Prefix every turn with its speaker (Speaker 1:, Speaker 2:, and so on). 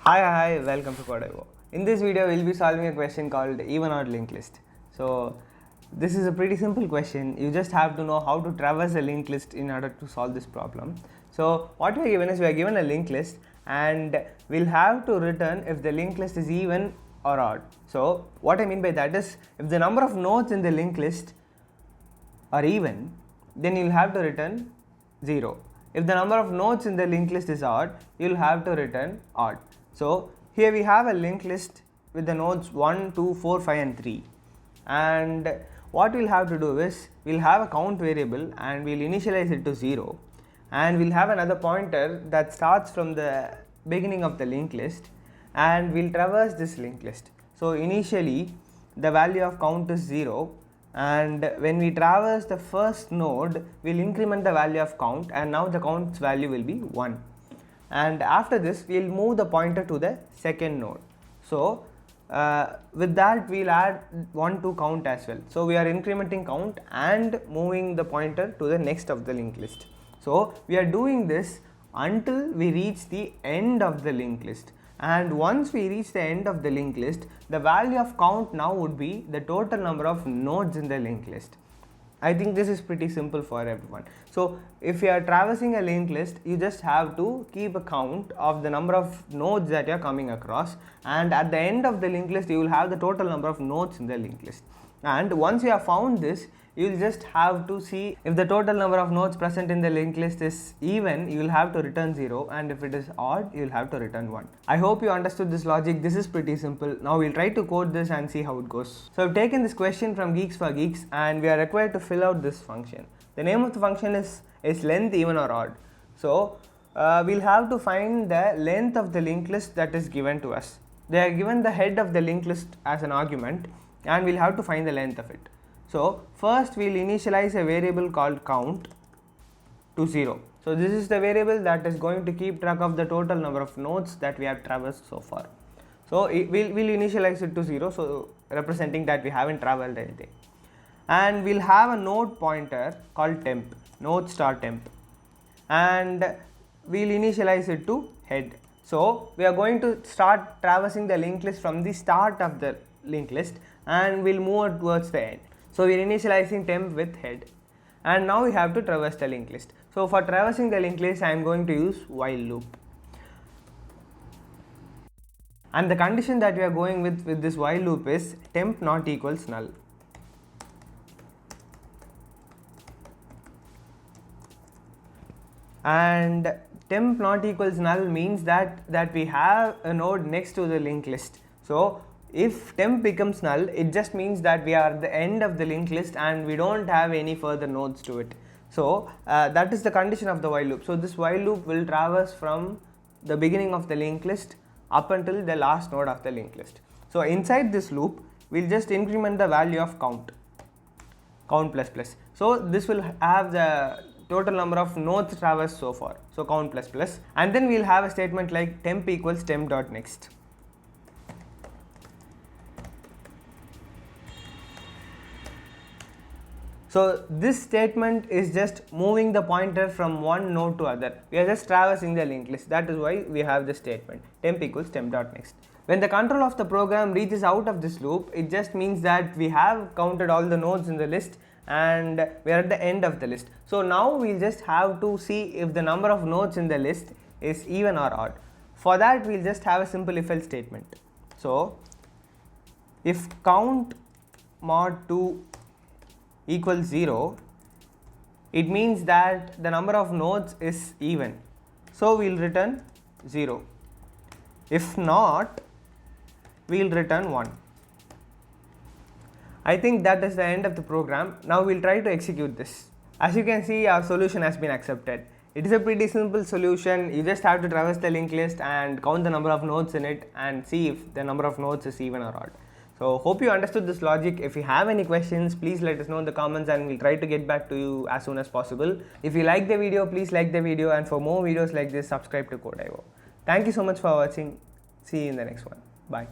Speaker 1: Hi, welcome to Codeivo. In this video, we'll be solving a question called even odd linked list. So, this is a pretty simple question. You just have to know how to traverse a linked list in order to solve this problem. So, what we are given is we are given a linked list and we'll have to return if the linked list is even or odd. So, what I mean by that is if the number of nodes in the linked list are even, then you'll have to return 0. If the number of nodes in the linked list is odd, you'll have to return odd. So here we have a linked list with the nodes 1, 2, 4, 5 and 3, and what we'll have to do is we'll have a count variable and we'll initialize it to 0, and we'll have another pointer that starts from the beginning of the linked list and we'll traverse this linked list. So initially the value of count is 0, and when we traverse the first node we'll increment the value of count, and now the count's value will be 1. And after this we'll move the pointer to the second node. So with that we'll add 1 to count as well. So we are incrementing count and moving the pointer to the next of the linked list. So we are doing this until we reach the end of the linked list, and once we reach the end of the linked list, the value of count now would be the total number of nodes in the linked list. I think this is pretty simple for everyone. So if you are traversing a linked list, you just have to keep a count of the number of nodes that you are coming across, and at the end of the linked list you will have the total number of nodes in the linked list. And once you have found this, you will just have to see if the total number of nodes present in the linked list is even, you will have to return 0, and if it is odd, you will have to return 1. I hope you understood this logic. This is pretty simple. Now we'll try to code this and see how it goes. So I've taken this question from Geeks for Geeks and we are required to fill out this function. The name of the function is length even or odd. So we'll have to find the length of the linked list that is given to us. They are given the head of the linked list as an argument and we'll have to find the length of it. So first we'll initialize a variable called count to 0. So this is the variable that is going to keep track of the total number of nodes that we have traversed so far. So we'll initialize it to 0, so representing that we haven't traveled anything. And we'll have a node pointer called temp, node star temp, and we'll initialize it to head. So we are going to start traversing the linked list from the start of the linked list and we'll move towards the end. So we are initializing temp with head, and now we have to traverse the linked list. So for traversing the linked list, I am going to use while loop, and the condition that we are going with this while loop is temp not equals null. And temp not equals null means that we have a node next to the linked list. So if temp becomes null, it just means that we are at the end of the linked list and we don't have any further nodes to it. So that is the condition of the while loop. So this while loop will traverse from the beginning of the linked list up until the last node of the linked list. So inside this loop, we'll just increment the value of count plus plus. So this will have the total number of nodes traversed so far, so count plus plus, and then we'll have a statement like temp equals temp dot next. So this statement is just moving the pointer from one node to other. We are just traversing the linked list. That is why we have this statement temp equals temp dot next. When the control of the program reaches out of this loop, it just means that we have counted all the nodes in the list and we are at the end of the list. So now we'll just have to see if the number of nodes in the list is even or odd. For that we'll just have a simple if else statement. So if count mod 2 equals 0, it means that the number of nodes is even, so we'll return 0. If not, we'll return 1. I think that is the end of the program. Now we'll try to execute this. As you can see, our solution has been accepted. It is a pretty simple solution. You just have to traverse the linked list and count the number of nodes in it and see if the number of nodes is even or odd. So hope you understood this logic. If you have any questions, please let us know in the comments and we'll try to get back to you as soon as possible. If you like the video, please like the video, and for more videos like this, subscribe to Codeivo. Thank you so much for watching. See you in the next one. Bye.